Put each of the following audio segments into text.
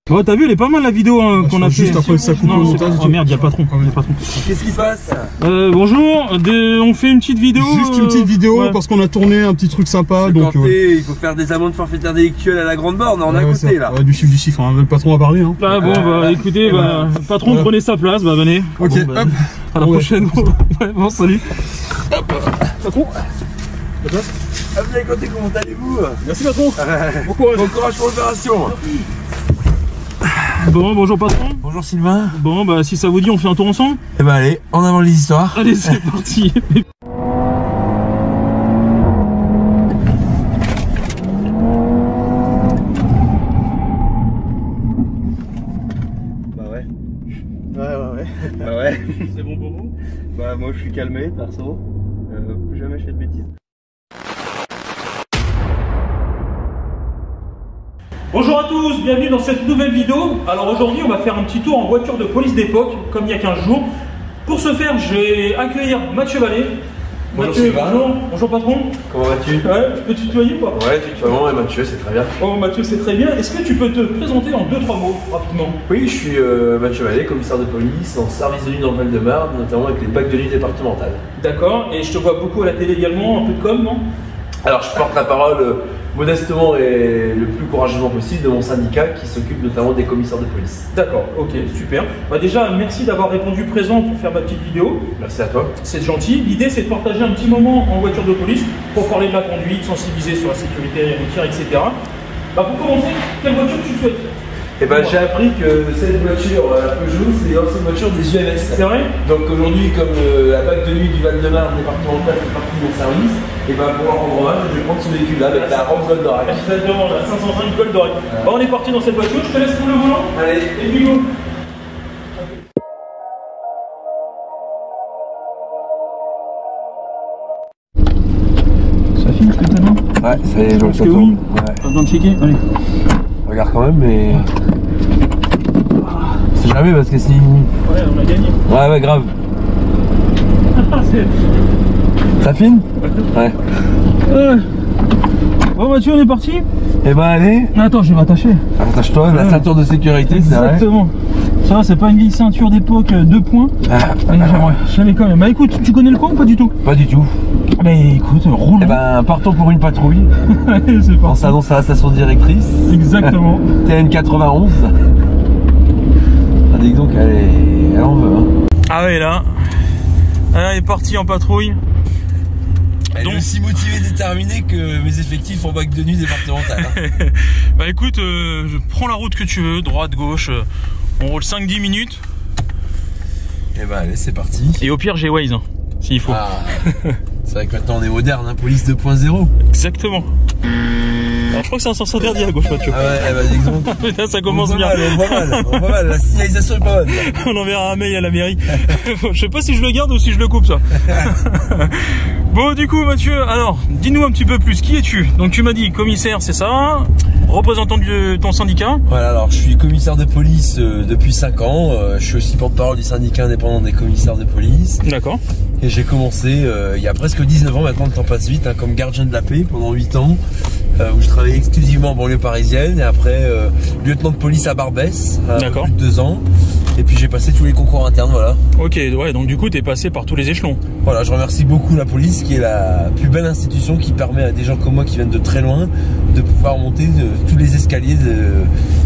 Oh, t'as vu, elle est pas mal la vidéo hein, qu'on a fait. Juste après ça coupe au montage. Oh merde, y'a patron. Qu'est-ce qui se passe? Bonjour, on fait une petite vidéo. Juste une petite vidéo ouais. Parce qu'on a tourné un petit truc sympa. Donc il faut faire des amendes forfaitaires délictuelles à la grande borne, on a côté là. Ouais, du chiffre, hein. Le patron a parlé. Hein. Ah bon, bah écoutez, patron, prenez sa place, bah venez. Ok, bon, hop. À la prochaine. Ouais, bon, salut. Hop. Patron. Ah, vous avez compté, comment allez-vous? Merci patron. Bon courage pour l'opération. Bon, bonjour patron. Bonjour Sylvain. Bon, bah si ça vous dit, on fait un tour ensemble. Eh bah allez, en avant les histoires. Allez, c'est parti. Bah ouais. Bah ouais. C'est bon pour vous? Bah moi je suis calmé, perso. Plus jamais je fais de bêtises. Bonjour à tous, bienvenue dans cette nouvelle vidéo. Alors aujourd'hui on va faire un petit tour en voiture de police d'époque, comme il y a 15 jours. Pour ce faire, je vais accueillir Mathieu Vallée. Bonjour Mathieu, Sylvain. bonjour patron. Comment vas-tu? Ouais, je peux te tutoyer ou pas? Ouais, tutoiement et Mathieu, c'est très bien. Oh Mathieu, c'est très bien. Est-ce que tu peux te présenter en 2-3 mots, rapidement? Oui, je suis Mathieu Vallée, commissaire de police en service de nuit dans le Val-de-Marne, notamment avec les bacs de nuit départementales. D'accord, et je te vois beaucoup à la télé également, un peu de com, non? Alors je porte la parole modestement et le plus courageusement possible de mon syndicat qui s'occupe notamment des commissaires de police. D'accord, ok, super. Bah déjà, merci d'avoir répondu présent pour faire ma petite vidéo. Merci à toi. C'est gentil. L'idée, c'est de partager un petit moment en voiture de police pour parler de la conduite, sensibiliser sur la sécurité routière, etc. Bah pour commencer, quelle voiture tu souhaites? Eh ben, j'ai appris que cette voiture, la Peugeot, c'est l'ancienne voiture des UMS. C'est vrai? Donc aujourd'hui, comme la bac de nuit du Val-de-Marne départemental fait partie de mon service, et ben pour leur rendre hommage, je vais prendre ce véhicule-là avec la Rolls Goldorak. Exactement, la 505 Goldorak. Voilà. Bon, on est parti dans cette voiture, je te laisse prendre le volant. Allez, Et puis go. Ça filme ce que t'as dit? ouais, ça y est, je le que oui. Ouais. Pas besoin de checker, allez. Regarde quand même, mais. C'est jamais parce que si. Ouais, on a gagné. Ouais, grave. Ça filme? Ouais. Bon Mathieu, on est parti. Eh ben allez. Attends, je vais m'attacher. Attache-toi, la ceinture de sécurité, c'est vrai. Exactement. Ça va, c'est pas une vieille ceinture d'époque 2 points. J'avais quand même. Bah écoute, tu connais le coin ou pas du tout? Pas du tout. Mais écoute, roule. Eh ben partons pour une patrouille. Allez, c'est On parti. s'annonce à la station directrice. Exactement. TN 91. Ah, dis donc, elle en veut. Hein. Ah ouais, là. Elle est partie en patrouille. Elle est aussi motivée et déterminée que mes effectifs en bac de nuit départemental. Hein. Bah écoute, je prends la route que tu veux, droite, gauche. On roule 5-10 minutes. Et ben allez, c'est parti. Et au pire, j'ai Waze, hein, s'il faut. Ah, c'est vrai que maintenant on est moderne, hein, police 2.0. Exactement. Alors, je crois que c'est un sens interdit à gauche, Mathieu. Ah ouais, bah dis donc. Putain, ça commence bien. On voit mal, la signalisation est pas bonne. On enverra un mail à la mairie. Je sais pas si je le garde ou si je le coupe, ça. Bon, du coup, Mathieu, alors, dis-nous un petit peu plus. Qui es-tu? Donc, tu m'as dit commissaire, c'est ça? Représentant de ton syndicat? Voilà, alors je suis commissaire de police depuis 5 ans. Je suis aussi porte-parole du syndicat indépendant des commissaires de police. D'accord. Et j'ai commencé il y a presque 19 ans, maintenant le temps passe vite, hein, comme gardien de la paix pendant 8 ans. Où je travaillais exclusivement en banlieue parisienne. Et après, lieutenant de police à Barbès, plus de 2 ans. Et puis j'ai passé tous les concours internes, voilà. Ok, ouais, donc du coup t'es passé par tous les échelons. Voilà, je remercie beaucoup la police qui est la plus belle institution qui permet à des gens comme moi qui viennent de très loin de pouvoir monter tous les escaliers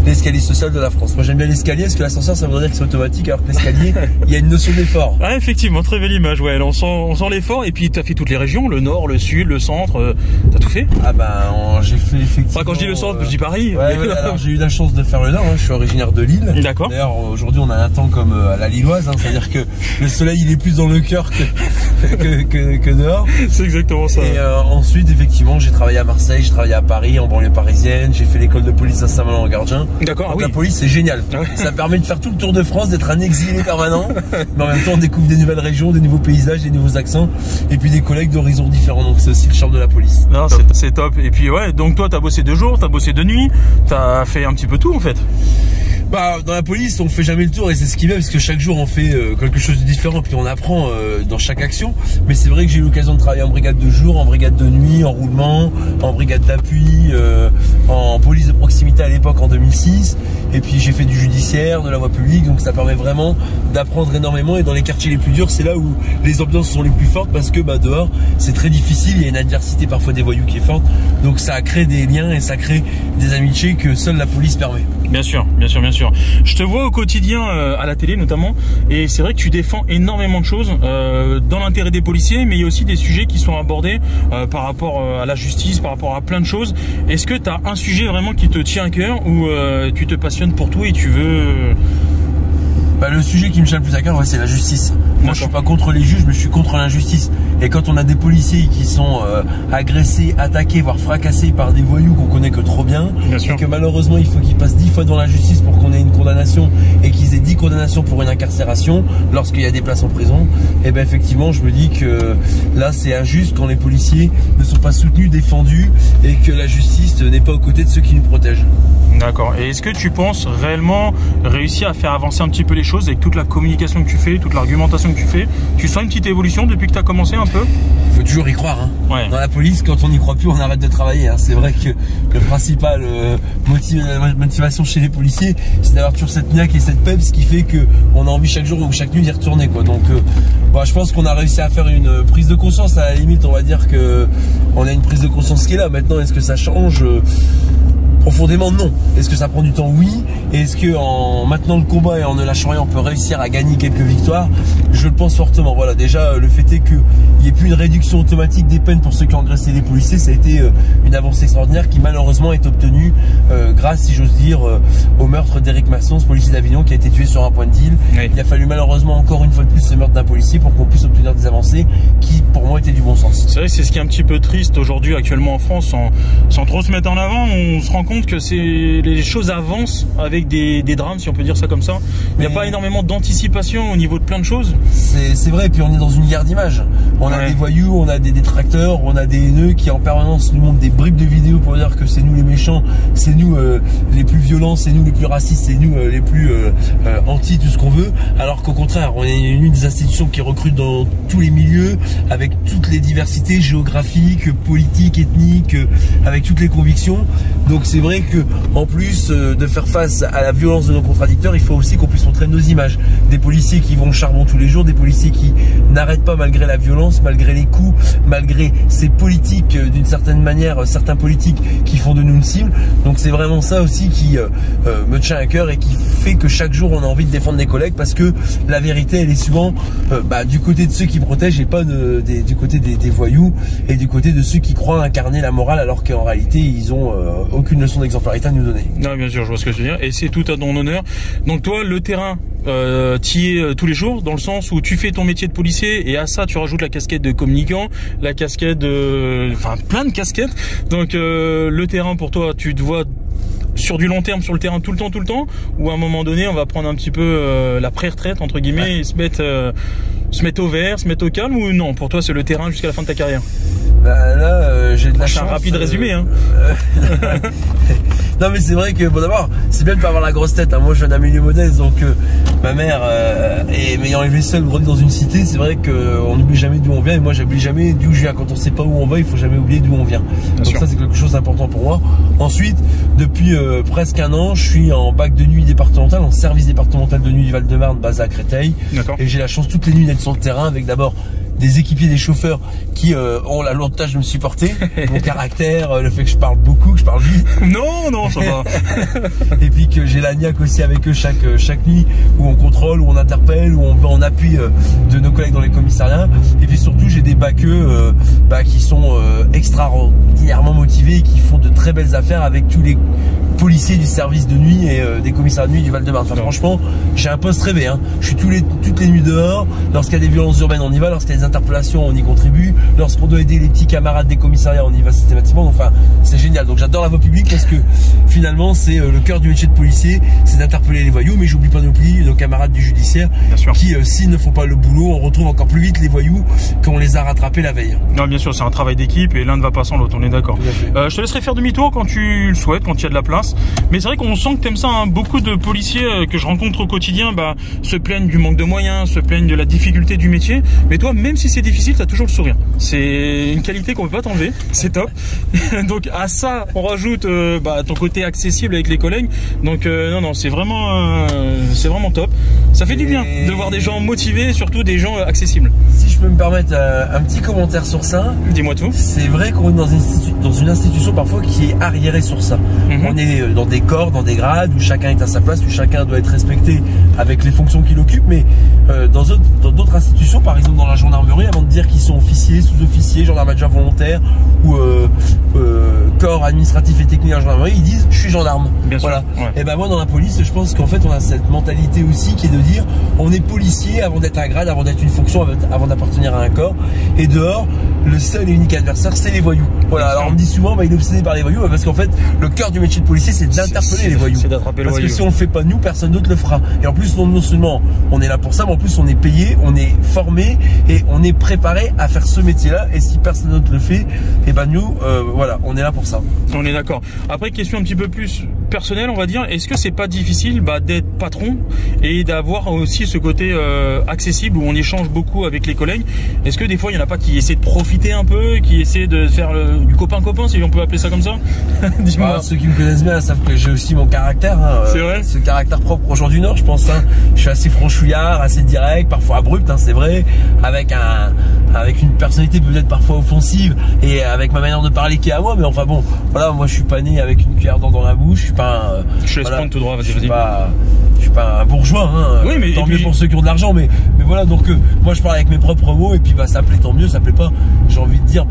l'escalier social de la France. Moi j'aime bien l'escalier parce que l'ascenseur ça voudrait dire que c'est automatique alors que l'escalier il y a une notion d'effort. Ah effectivement, très belle image, ouais, on sent l'effort et puis t'as fait toutes les régions, le nord, le sud, le centre, t'as tout fait? Ah bah j'ai fait effectivement... Enfin, quand je dis le centre, je dis Paris. Ouais, ouais, alors j'ai eu la chance de faire le nord, hein, je suis originaire de Lille. D'accord. D'ailleurs aujourd'hui on a un temps comme à la lilloise, hein, c'est-à-dire que le soleil il est plus dans le cœur que dehors. C'est exactement ça. Et ensuite effectivement j'ai travaillé à Marseille, j'ai travaillé à Paris, en banlieue parisienne, j'ai fait l'école de police à Saint-Malo-en-Gardien. D'accord, ah oui. La police c'est génial, ça permet de faire tout le tour de France, d'être un exilé permanent, mais en même temps on découvre des nouvelles régions, des nouveaux paysages, des nouveaux accents, et puis des collègues d'horizons différents, donc c'est aussi le charme de la police. Non, c'est top. Et puis ouais, donc toi t'as bossé de jour, t'as bossé de nuit, t'as fait un petit peu tout en fait. Bah, dans la police, on fait jamais le tour et c'est ce qui est bien parce que chaque jour on fait quelque chose de différent puis on apprend dans chaque action. Mais c'est vrai que j'ai eu l'occasion de travailler en brigade de jour, en brigade de nuit, en roulement, en brigade d'appui, en police de proximité à l'époque en 2006. Et puis j'ai fait du judiciaire, de la voie publique, donc ça permet vraiment d'apprendre énormément. Et dans les quartiers les plus durs, c'est là où les ambiances sont les plus fortes parce que bah, dehors c'est très difficile, il y a une adversité parfois des voyous qui est forte. Donc ça crée des liens et ça crée des amitiés que seule la police permet. Bien sûr, bien sûr, bien sûr. Je te vois au quotidien à la télé notamment, et c'est vrai que tu défends énormément de choses dans l'intérêt des policiers, mais il y a aussi des sujets qui sont abordés par rapport à la justice, par rapport à plein de choses. Est-ce que tu as un sujet vraiment qui te tient à cœur ou tu te passionnes pour tout et tu veux... Bah, le sujet qui me tient le plus à cœur, ouais, c'est la justice. Moi, je suis pas contre les juges, mais je suis contre l'injustice. Et quand on a des policiers qui sont agressés, attaqués, voire fracassés par des voyous qu'on connaît que trop bien, et que malheureusement, il faut qu'ils passent 10 fois devant la justice pour qu'on ait une condamnation et qu'ils aient 10 condamnations pour une incarcération lorsqu'il y a des places en prison, et ben effectivement, je me dis que là, c'est injuste quand les policiers ne sont pas soutenus, défendus et que la justice n'est pas aux côtés de ceux qui nous protègent. D'accord. Et est-ce que tu penses réellement réussir à faire avancer un petit peu les choses avec toute la communication que tu fais, toute l'argumentation que tu fais? Tu sens une petite évolution depuis que tu as commencé un peu? Il faut toujours y croire. Hein. Ouais. Dans la police, quand on n'y croit plus, on arrête de travailler. Hein. C'est vrai que le principal motivation chez les policiers, c'est d'avoir toujours cette niaque et cette peps qui fait qu'on a envie chaque jour ou chaque nuit d'y retourner. Quoi. Donc, bah, je pense qu'on a réussi à faire une prise de conscience. À la limite, on va dire qu'on a une prise de conscience qui est là. Maintenant, est-ce que ça change? Profondément non. Est-ce que ça prend du temps? Oui. Est-ce que en maintenant le combat et en ne lâchant rien on peut réussir à gagner quelques victoires? Je le pense fortement. Voilà, déjà le fait est qu'il n'y ait plus une réduction automatique des peines pour ceux qui ont agressé les policiers, ça a été une avancée extraordinaire qui malheureusement est obtenue grâce, si j'ose dire, au meurtre d'Éric Masson, ce policier d'Avignon qui a été tué sur un point de deal. Oui. Il a fallu malheureusement encore une fois de plus ce meurtre d'un policier pour qu'on puisse obtenir des avancées qui pour moi étaient du bon sens. C'est vrai que c'est ce qui est un petit peu triste aujourd'hui actuellement en France, sans trop se mettre en avant, on se rend compte que les choses avancent avec des drames, si on peut dire ça comme ça. Il n'y a pas énormément d'anticipation au niveau de plein de choses. C'est vrai, et puis on est dans une guerre d'images. On a des voyous, on a des détracteurs, on a des haineux qui en permanence nous montrent des bribes de vidéos pour dire que c'est nous les méchants, c'est nous les plus violents, c'est nous les plus racistes, c'est nous les plus anti tout ce qu'on veut, alors qu'au contraire on est une des institutions qui recrute dans tous les milieux avec toutes les diversités géographiques, politiques, ethniques, avec toutes les convictions. Donc c'est vrai que en plus de faire face à la violence de nos contradicteurs, il faut aussi qu'on puisse montrer nos images. Des policiers qui vont au charbon tous les jours, des policiers qui n'arrêtent pas malgré la violence, malgré les coups, malgré ces politiques d'une certaine manière, certains politiques qui font de nous une cible. Donc c'est vraiment ça aussi qui me tient à cœur et qui fait que chaque jour on a envie de défendre les collègues parce que la vérité elle est souvent du côté de ceux qui protègent et pas du côté des voyous et du côté de ceux qui croient incarner la morale alors qu'en réalité ils ont aucune leçon d'exemplarité à nous donner. Non, bien sûr, je vois ce que tu veux dire et c'est tout à ton honneur. Donc toi, le terrain, t'y es tous les jours dans le sens où tu fais ton métier de policier et à ça tu rajoutes la casquette de communicant, la casquette de... enfin plein de casquettes. Donc le terrain pour toi, tu te vois sur du long terme sur le terrain tout le temps ou à un moment donné on va prendre un petit peu la pré-retraite entre guillemets et se mettre au vert, se mettre au calme ou non? Pour toi c'est le terrain jusqu'à la fin de ta carrière? Bah là j'ai de la chance. C'est un rapide résumé hein. Non mais c'est vrai que bon d'abord c'est bien de pas avoir la grosse tête hein. Moi je viens d'un milieu modeste donc ma mère et m'ayant élevé seul grandi dans une cité, c'est vrai qu'on n'oublie jamais d'où on vient et moi j'oublie jamais d'où je viens. Quand on sait pas où on va, il faut jamais oublier d'où on vient. Bien donc sûr. Ça c'est quelque chose d'important pour moi. Ensuite depuis presque un an je suis en bac de nuit départemental, en service départemental de nuit du Val-de-Marne basé à Créteil. Et j'ai la chance toutes les nuits d'être sur le terrain avec d'abord des équipiers, des chauffeurs qui ont la lourde tâche de me supporter, mon caractère, le fait que je parle beaucoup, que je parle vite. Non, ça va. Et puis que j'ai la niaque aussi avec eux chaque nuit où on contrôle, où on interpelle, où on va en appui de nos collègues dans les commissariats. Et puis surtout j'ai des baqueux qui sont extraordinairement motivés et qui font de très belles affaires avec tous les policiers du service de nuit et des commissariats de nuit du Val-de-Marne. Enfin, franchement, j'ai un poste rêvé. Hein. Je suis toutes les nuits dehors. Lorsqu'il y a des violences urbaines, on y va. Lorsqu'il y a des interpellations, on y contribue. Lorsqu'on doit aider les petits camarades des commissariats, on y va systématiquement. Enfin, c'est génial. Donc j'adore la voie publique parce que finalement, c'est le cœur du métier de policier, c'est d'interpeller les voyous. Mais j'oublie pas non plus nos camarades du judiciaire qui, s'ils ne font pas le boulot, on retrouve encore plus vite les voyous qu'on les a rattrapés la veille. Non, bien sûr, c'est un travail d'équipe et l'un ne va pas sans l'autre, on est d'accord. Je te laisserai faire demi-tour quand tu le souhaites, quand il y a de la place. Mais c'est vrai qu'on sent que tu aimes ça, hein. Beaucoup de policiers que je rencontre au quotidien se plaignent du manque de moyens, se plaignent de la difficulté du métier. Mais toi, même si c'est difficile, tu as toujours le sourire. C'est une qualité qu'on ne peut pas t'enlever, c'est top. Donc à ça, on rajoute ton côté accessible avec les collègues. Donc non, c'est vraiment top. Ça fait du bien de voir des gens motivés et surtout des gens accessibles. Si je peux me permettre un petit commentaire sur ça. Dis-moi tout. C'est vrai qu'on est dans une institution parfois qui est arriérée sur ça. On est dans des corps, dans des grades où chacun est à sa place, où chacun doit être respecté avec les fonctions qu'il occupe. Mais dans d'autres institutions, par exemple dans la gendarmerie, avant de dire qu'ils sont officiers, sous-officiers, gendarmes adjoints volontaires ou corps administratif et technique en gendarmerie, ils disent je suis gendarme. Bien sûr. Voilà. Ouais. Et ben moi dans la police, je pense qu'en fait on a cette mentalité aussi qui est de dire on est policier avant d'être un grade, avant d'être une fonction, avant d'appartenir à un corps. Et dehors, le seul et unique adversaire, c'est les voyous. Voilà. Alors on me dit souvent, il est obsédé par les voyous, parce qu'en fait, le cœur du métier de policier, c'est d'interpeller les voyous. C'est d'attraper le voyou. Parce que si on le fait pas nous, personne d'autre le fera. Et en plus, non seulement on est là pour ça, mais en plus on est payé, on est formé et on est préparé à faire ce métier-là. Et si personne d'autre le fait, et ben nous, voilà, on est là pour ça. On est d'accord. Après, question un petit peu plus personnelle, on va dire. Est-ce que c'est pas difficile d'être patron et d'avoir aussi ce côté accessible où on échange beaucoup avec les collègues? Est-ce que des fois il y en a pas qui essaient de profiter un peu, qui essaient de faire du copain-copain, si on peut appeler ça comme ça? Dis-moi. Ceux qui me connaissent bien savent que j'ai aussi mon caractère. C'est vrai. Ce caractère propre aux gens du Nord, je pense. Je suis assez franchouillard, assez direct, parfois abrupt, c'est vrai, avec une personnalité peut-être parfois offensive et avec ma manière de parler qui est à moi. Mais enfin bon, voilà, moi je suis pas né avec une cuillère d'or dans la bouche. Je suis pas je laisse prendre tout droit, vas-y. Je suis pas un bourgeois, oui, mais tant mieux pour ceux qui ont de l'argent, mais voilà, donc moi je parle avec mes propres mots et puis ça plaît tant mieux, ça plaît pas, j'ai envie de dire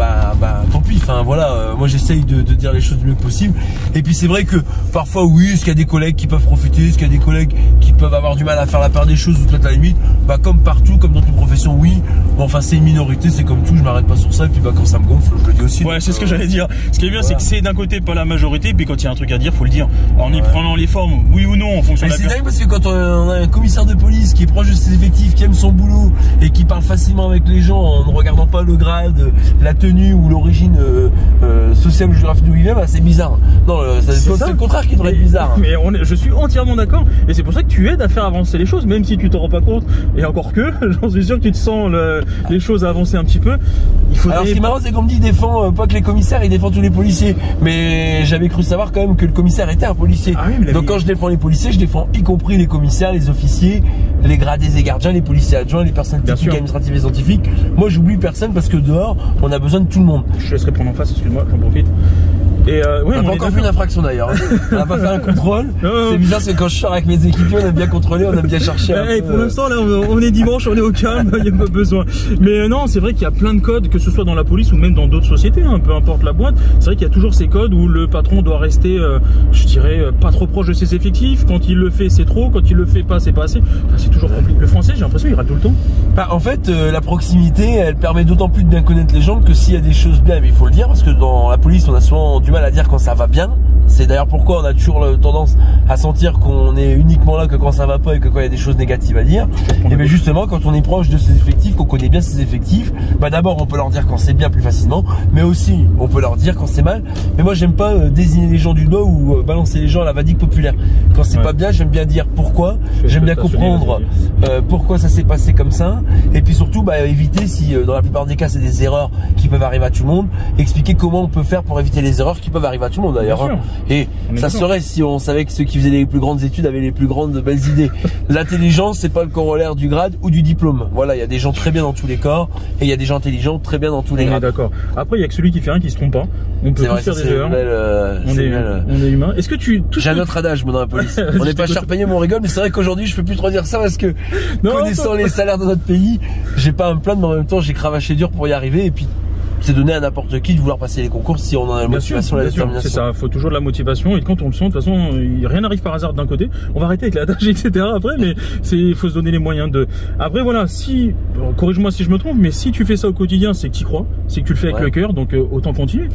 tant pis, voilà, moi j'essaye de dire les choses du mieux possible. Et puis c'est vrai que parfois oui, est-ce qu'il y a des collègues qui peuvent profiter, est-ce qu'il y a des collègues qui peuvent avoir du mal à faire la part des choses ou peut-être à la limite, comme partout, comme dans toute profession, oui, bon, enfin c'est une minorité, c'est comme tout, je m'arrête pas sur ça et puis quand ça me gonfle, je le dis aussi. Ouais, c'est ce que j'allais dire. Ce qui est bien, voilà, c'est que c'est d'un côté pas la majorité, puis quand il y a un truc à dire, faut le dire. En y prenant les formes, oui ou non, en fonction de la personne. C'est dingue parce que quand on a un commissaire de police qui est proche de ses effectifs, qui aime son boulot et qui parle facilement avec les gens en ne regardant pas le grade, la tenue ou l'origine sociale ou géographique d'où il vient, c'est bizarre. Non, c'est le contraire qui devrait être bizarre. Mais je suis entièrement d'accord et c'est pour ça que tu aides à faire avancer les choses, même si tu t'en rends pas compte. Et encore que, j'en suis sûr que tu te sens les choses avancer un petit peu. Alors ce qui est marrant, c'est qu'on me dit défend pas que les commissaires, il défend tous les policiers. Mais j'avais cru savoir quand même que le commissaire était un policier. Ah oui, donc quand je défends les policiers, je défends y compris les commissaires, les officiers, les gradés et gardiens, les policiers adjoints, les personnes techniques, administratives et scientifiques. Moi j'oublie personne parce que dehors, on a besoin de tout le monde. Je te laisserai prendre en face, excuse-moi, j'en profite. Et on n'a pas encore fait une infraction d'ailleurs. On n'a pas fait un contrôle. C'est bizarre parce que quand je sors avec mes équipiers, on aime bien contrôler, on aime bien chercher. Pour l'instant, là, on est dimanche, on est au calme, il n'y a pas besoin. Mais non, c'est vrai qu'il y a plein de codes, que ce soit dans la police ou même dans d'autres sociétés, peu importe la boîte. C'est vrai qu'il y a toujours ces codes où le patron doit rester, je dirais, pas trop proche de ses effectifs. Quand il le fait, c'est trop. Quand il le fait pas, c'est pas assez. Enfin, c'est toujours compliqué. Le français, j'ai l'impression, il rate tout le temps. En fait, la proximité, elle permet d'autant plus de bien connaître les gens que s'il y a des choses bien, mais il faut le dire, parce que dans la police, on a souvent du mal à dire quand ça va bien. C'est d'ailleurs pourquoi on a toujours tendance à sentir qu'on est uniquement là que quand ça va pas et que quand il y a des choses négatives à dire. Et bien justement, quand on est proche de ses effectifs, qu'on connaît bien ses effectifs, d'abord on peut leur dire quand c'est bien plus facilement, mais aussi on peut leur dire quand c'est mal. Mais moi j'aime pas désigner les gens du doigt ou balancer les gens à la vadique populaire. Quand c'est pas bien, j'aime bien dire pourquoi, j'aime bien comprendre pourquoi ça s'est passé comme ça, et puis surtout éviter, si dans la plupart des cas c'est des erreurs qui peuvent arriver à tout le monde, expliquer comment on peut faire pour éviter les erreurs qui peuvent arriver à tout le monde d'ailleurs. Et ça serait si on savait que ceux qui faisaient les plus grandes études avaient les plus grandes belles idées. L'intelligence, c'est pas le corollaire du grade ou du diplôme. Voilà, il y a des gens très bien dans tous les corps et il y a des gens intelligents très bien dans tous les grades. D'accord. Après, il y a que celui qui fait rien qui se trompe pas. On peut tous faire des erreurs. On est humain. Est-ce que tu J'ai un autre adage moi dans la police. On n'est pas cher payé, mais on rigole. Mais c'est vrai qu'aujourd'hui, je peux plus trop dire ça parce que connaissant les salaires de notre pays, j'ai pas à me plaindre, mais en même temps, j'ai cravaché dur pour y arriver et puis c'est donné à n'importe qui de vouloir passer les concours si on en a la motivation et la détermination. C'est ça, faut toujours de la motivation et quand on le sent, de toute façon, rien n'arrive par hasard d'un côté. On va arrêter avec la tâche, etc. après, mais il faut se donner les moyens de. Après, voilà, si, corrige-moi si je me trompe, mais si tu fais ça au quotidien, c'est que tu y crois, c'est que tu le fais avec le cœur, donc autant continuer.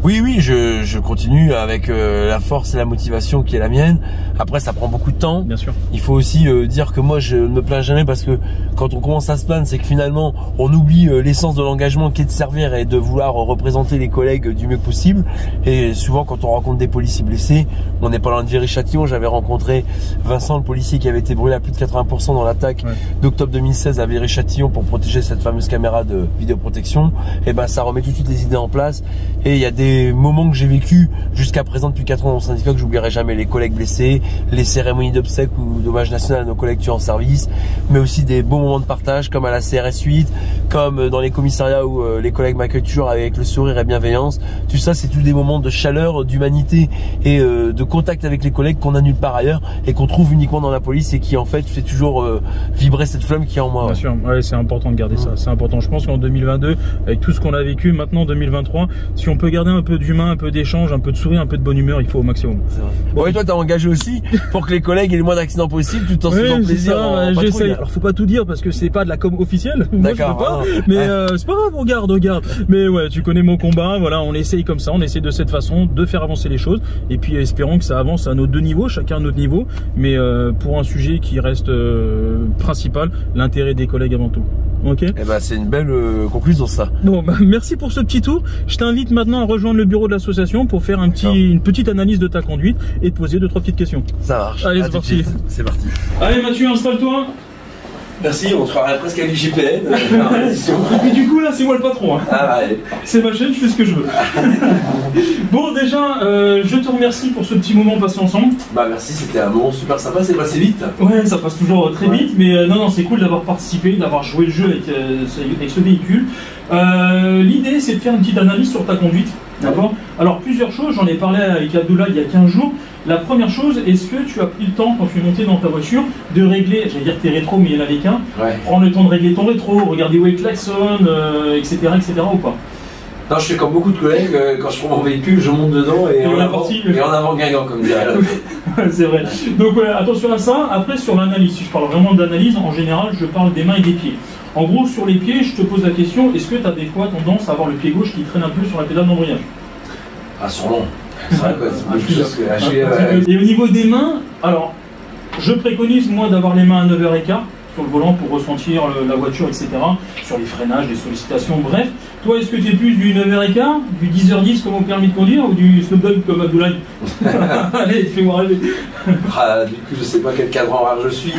Oui, je continue avec la force et la motivation qui est la mienne. Après, ça prend beaucoup de temps. Bien sûr. Il faut aussi dire que moi, je ne me plains jamais parce que quand on commence à se plaindre, c'est que finalement, on oublie l'essence de l'engagement qui est de servir et de vouloir représenter les collègues du mieux possible. Et souvent, quand on rencontre des policiers blessés, on n'est pas loin de Viry-Châtillon. J'avais rencontré Vincent, le policier qui avait été brûlé à plus de 80% dans l'attaque d'octobre 2016 à Viry-Châtillon pour protéger cette fameuse caméra de vidéoprotection. Et ben, ça remet tout de suite les idées en place. Et il y a des moments que j'ai vécu jusqu'à présent depuis 4 ans dans mon syndicat que j'oublierai jamais, les collègues blessés, les cérémonies d'obsèques ou d'hommage national à nos collègues tués en service, mais aussi des beaux moments de partage comme à la CRS 8, comme dans les commissariats où les collègues m'accueillent toujours avec le sourire et bienveillance. Tout ça, c'est tous des moments de chaleur, d'humanité et de contact avec les collègues qu'on a nulle part ailleurs et qu'on trouve uniquement dans la police et qui en fait fait toujours vibrer cette flamme qui est en moi. Bien sûr, ouais, c'est important de garder ça, c'est important. Je pense qu'en 2022, avec tout ce qu'on a vécu, maintenant 2023, si on peut garder un peu d'humain, un peu d'échange, un peu de sourire, un peu de bonne humeur, il faut au maximum. C'est vrai. Bon, et toi, t'as engagé aussi pour que les collègues aient le moins d'accidents possible, tout en se faisant plaisir. J'essaye. Alors, faut pas tout dire parce que c'est pas de la com officielle. Moi, je peux pas. Mais c'est pas grave, regarde. Mais ouais, tu connais mon combat. Voilà, on essaye comme ça, on essaye de cette façon de faire avancer les choses. Et puis, espérons que ça avance à nos deux niveaux, chacun à notre niveau. Mais pour un sujet qui reste principal, l'intérêt des collègues avant tout. Ok. Eh ben, c'est une belle conclusion ça. Bon, bah, merci pour ce petit tour. Je t'invite maintenant à rejoindre le bureau de l'association pour faire une petite analyse de ta conduite et te poser 2-3 petites questions. Ça marche. Allez, c'est parti. C'est parti. Allez Mathieu, installe-toi. Merci, on se croirait presque à l'IGPN. Et puis du coup là, c'est moi le patron. Hein. Ah ouais. C'est ma chaîne, je fais ce que je veux. Bon, déjà, je te remercie pour ce petit moment passé ensemble. Bah merci, c'était un moment super sympa, c'est passé vite. Ouais, ça passe toujours très vite, mais non, c'est cool d'avoir participé, d'avoir joué le jeu avec ce véhicule. L'idée, c'est de faire une petite analyse sur ta conduite. D'accord. Alors, plusieurs choses, j'en ai parlé avec Abdullah il y a 15 jours. La première chose, est-ce que tu as pris le temps, quand tu es monté dans ta voiture, de régler, j'allais dire tes rétros, mais il n'y en avait qu'un, prendre le temps de régler ton rétro, regarder où est le klaxon, etc., ou pas? Non, je fais comme beaucoup de collègues, quand je prends mon véhicule, je monte dedans et en avant Guingamp, comme dirait l'autre. C'est vrai. Donc, attention à ça. Après, sur l'analyse, si je parle vraiment d'analyse, en général, je parle des mains et des pieds. En gros, sur les pieds, je te pose la question, est-ce que tu as des fois tendance à avoir le pied gauche qui traîne un peu sur la pédale d'embrayage? Ah, sur long. C'est vrai, quoi. C'est plus chose que Et au niveau des mains, alors, je préconise, moi, d'avoir les mains à 9h15 sur le volant pour ressentir la voiture, etc. Sur les freinages, les sollicitations, bref. Toi, est-ce que tu es plus du 9h15, du 10h10 comme au permis de conduire ou du Snoop Dogg comme Abdoulaye? Allez, fais-moi rêver. Ah, du coup, je sais pas quel cadran rare je suis.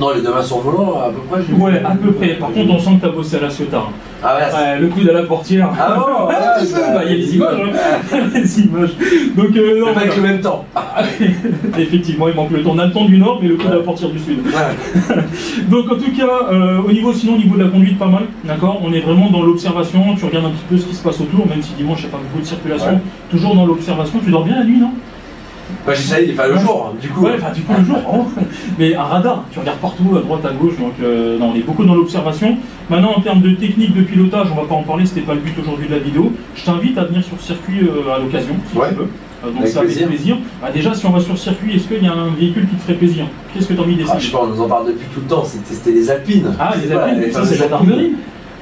Non, les deux mains sur le volant, à peu près. Ouais, à peu près. Par contre, on sent que tu as bossé à la Ciotat. Ah ouais, le coude à la portière. Ah bon. Il y a les images. Les images. Donc, non, pas avec le même temps. Effectivement, il manque le temps. On a le temps du nord, mais le coude à la portière du sud. Donc, en tout cas, au niveau de la conduite, pas mal. D'accord. On est vraiment dans l'observation. Tu regardes un petit peu ce qui se passe autour, même si dimanche, il n'y a pas beaucoup de circulation. Toujours dans l'observation. Tu dors bien la nuit, non? Bah j'essaye, enfin le jour, du coup. Ouais, enfin du coup le jour, mais un radar, tu regardes partout, à droite, à gauche, donc non, on est beaucoup dans l'observation. Maintenant, en termes de technique de pilotage, on va pas en parler, c'était pas le but aujourd'hui de la vidéo. Je t'invite à venir sur circuit à l'occasion, si tu veux. Donc ça fait plaisir. Bah, déjà, si on va sur circuit, est-ce qu'il y a un véhicule qui te ferait plaisir? Qu'est-ce que tu as envie d'essayer? Je sais pas, on nous en parle depuis tout le temps, c'est tester les Alpines. Ah, les Alpines, ça c'est la gendarmerie.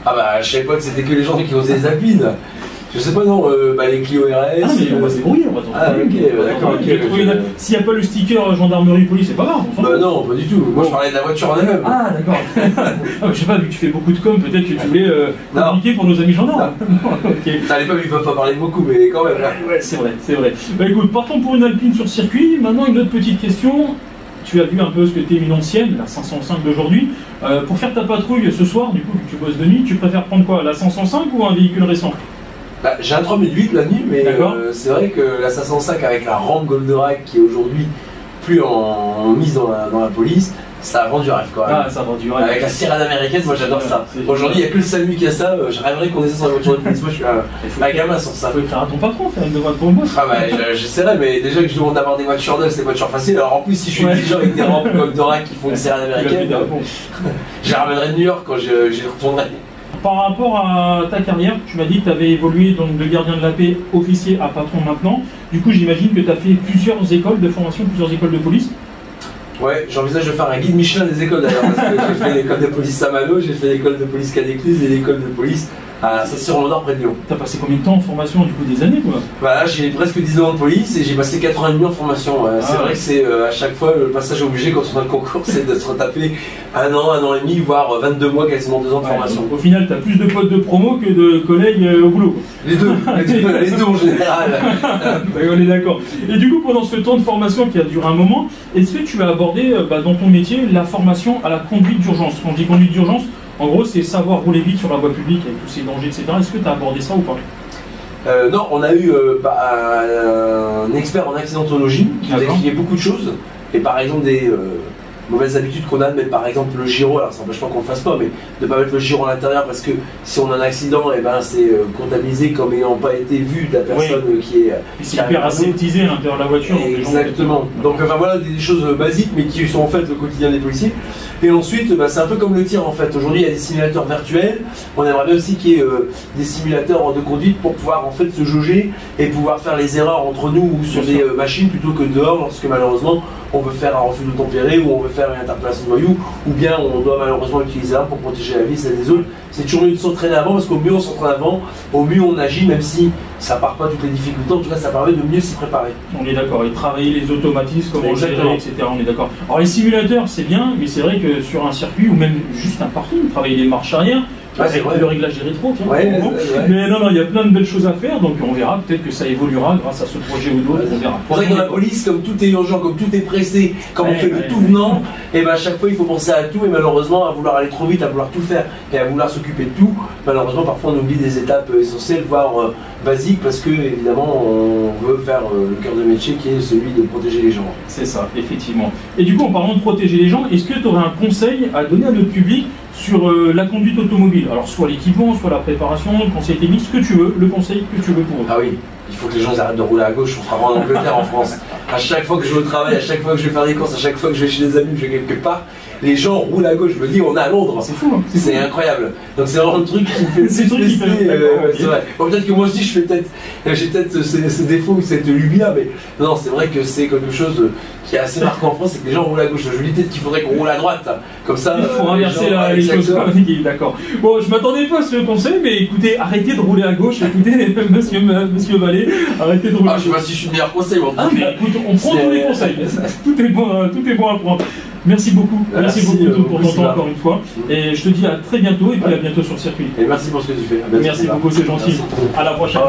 Ah bah je savais pas que c'était que les gens qui osaient les Alpines. Je sais pas, non, les Clio RS. Ah, mais on va se débrouiller, on va t'en Ah, ok, d'accord, ok. S'il n'y a pas le sticker gendarmerie police, c'est pas grave. Bah non, pas du tout. Moi, je parlais de la voiture en elle-même. Ah, d'accord. Je sais pas, vu que tu fais beaucoup de com, peut-être que tu voulais communiquer pour nos amis gendarmes. À l'époque, ils peuvent pas parler beaucoup, mais quand même. Ouais, c'est vrai, c'est vrai. Bah écoute, partons pour une Alpine sur circuit. Maintenant, une autre petite question. Tu as vu un peu ce que tu es une ancienne, la 505 d'aujourd'hui. Pour faire ta patrouille ce soir, du coup, vu que tu bosses de nuit, tu préfères prendre quoi, la 505 ou un véhicule récent? Bah, j'ai un 3008 la nuit, mais c'est vrai que la 505 avec la rampe Goldorak qui est aujourd'hui plus en mise dans la police, ça vend du rêve quand même. Ah, ça vend du rêve. Avec la sirène américaine, moi j'adore ça. Aujourd'hui, il n'y a que le SAMU qui a ça. Je rêverais qu'on ait ça sur la voiture de police. Moi je suis un gamin sur ça. Il faut écrire à ton patron, faire une demande pour le boss. Ah bah j'essaierai, mais déjà que je demande d'avoir des voitures neuves, c'est des voitures faciles. Alors en plus, si je suis exigeant avec des rampes Goldorak qui font une sirène américaine, je les ramènerai de New York quand j'y retournerai. Par rapport à ta carrière, tu m'as dit que tu avais évolué donc, de gardien de la paix officier à patron maintenant. Du coup, j'imagine que tu as fait plusieurs écoles de formation, plusieurs écoles de police. Ouais, j'envisage de faire un guide Michelin des écoles d'ailleurs, parce que j'ai fait l'école de police Saint-Malo, j'ai fait l'école de police Cadécluse et l'école de police à Saint-Cyr-en-Nord près de Lyon. T'as passé combien de temps en formation, du coup, des années quoi? Voilà, j'ai presque 10 ans de police et j'ai passé 4 ans et demi en formation. C'est vrai que c'est à chaque fois le passage obligé quand on a le concours, c'est de se retaper 1 an et demi, voire 22 mois, quasiment 2 ans de formation. Au final, t'as plus de potes de promo que de collègues au boulot. Les deux en général. On est d'accord. Et du coup, pendant ce temps de formation qui a duré un moment, est-ce que tu as abordé dans ton métier la formation à la conduite d'urgence? Quand je dis conduite d'urgence, en gros, c'est savoir rouler vite sur la voie publique avec tous ces dangers, etc. Est-ce que tu as abordé ça ou pas? Non, on a eu un expert en accidentologie qui nous a expliqué beaucoup de choses. Et par exemple, des mauvaises habitudes qu'on a de mettre par exemple le gyro, alors ça n'empêche pas qu'on le fasse pas, mais de ne pas mettre le gyro à l'intérieur parce que si on a un accident, et ben, c'est comptabilisé comme n'ayant pas été vu de la personne qui est. C'est hyper aseptisé à l'intérieur de la voiture. Exactement. Donc enfin voilà des choses basiques mais qui sont en fait le quotidien des policiers. Et ensuite, c'est un peu comme le tir en fait. Aujourd'hui, il y a des simulateurs virtuels. On aimerait bien aussi qu'il y ait des simulateurs de conduite pour pouvoir en fait se jauger et pouvoir faire les erreurs entre nous ou sur des machines plutôt que dehors lorsque malheureusement on veut faire un refus d'obtempérer ou on veut faire une interpellation de voyou ou bien on doit malheureusement utiliser l'arme pour protéger la vie des autres. C'est toujours mieux de s'entraîner avant parce qu'au mieux on s'entraîne avant, au mieux on agit même si ça part pas toutes les difficultés. En tout cas, ça permet de mieux s'y préparer. On est d'accord. Et travailler les automatismes, comment gérer, etc. On est d'accord. Alors les simulateurs, c'est bien, mais c'est vrai que sur un circuit ou même juste un parking, travailler les marches arrière, avec le réglage des rétros, mais non, il y a plein de belles choses à faire, donc on verra, peut-être que ça évoluera grâce à ce projet ou d'autres, on verra. C'est vrai que dans la police, comme tout est urgent, comme tout est pressé, comme on fait le tout venant, et ben à chaque fois il faut penser à tout, et malheureusement à vouloir aller trop vite, à vouloir tout faire, et à vouloir s'occuper de tout, malheureusement parfois on oublie des étapes essentielles, voire basiques, parce que évidemment on veut faire le cœur de métier qui est celui de protéger les gens. C'est ça, effectivement. Et du coup, en parlant de protéger les gens, est-ce que tu aurais un conseil à donner à notre public sur la conduite automobile? Alors soit l'équipement, soit la préparation, le conseil technique, ce que tu veux, le conseil que tu veux pour eux. Ah oui, il faut que les gens arrêtent de rouler à gauche, on fera en Angleterre, en France. À chaque fois que je vais au travail, à chaque fois que je vais faire des courses, à chaque fois que je vais chez des amis, que je vais quelque part, les gens roulent à gauche. Je me dis, on est à Londres. C'est fou, hein. C'est incroyable. Donc c'est vraiment le truc qui me fait c'est c'est vrai. Bon, peut-être que moi aussi j'ai peut-être ces défauts ou cette lubie là, mais non, c'est vrai que c'est quelque chose qui est assez marquant en France, c'est que les gens roulent à gauche. Je me dis peut-être qu'il faudrait qu'on roule à droite. Comme ça, il faut inverser les choses. D'accord. Bon, je m'attendais pas à ce conseil, mais écoutez, arrêtez de rouler à gauche. Écoutez, monsieur Vallée, arrêtez de rouler à gauche. Je sais pas si je suis le meilleur conseil. Mais écoute, on prend tous les conseils. Tout est bon à prendre. Merci beaucoup. Merci beaucoup pour ton temps encore une fois. Et je te dis à très bientôt et puis à bientôt sur le circuit. Et merci pour ce que tu fais. Merci beaucoup, c'est gentil. À la prochaine.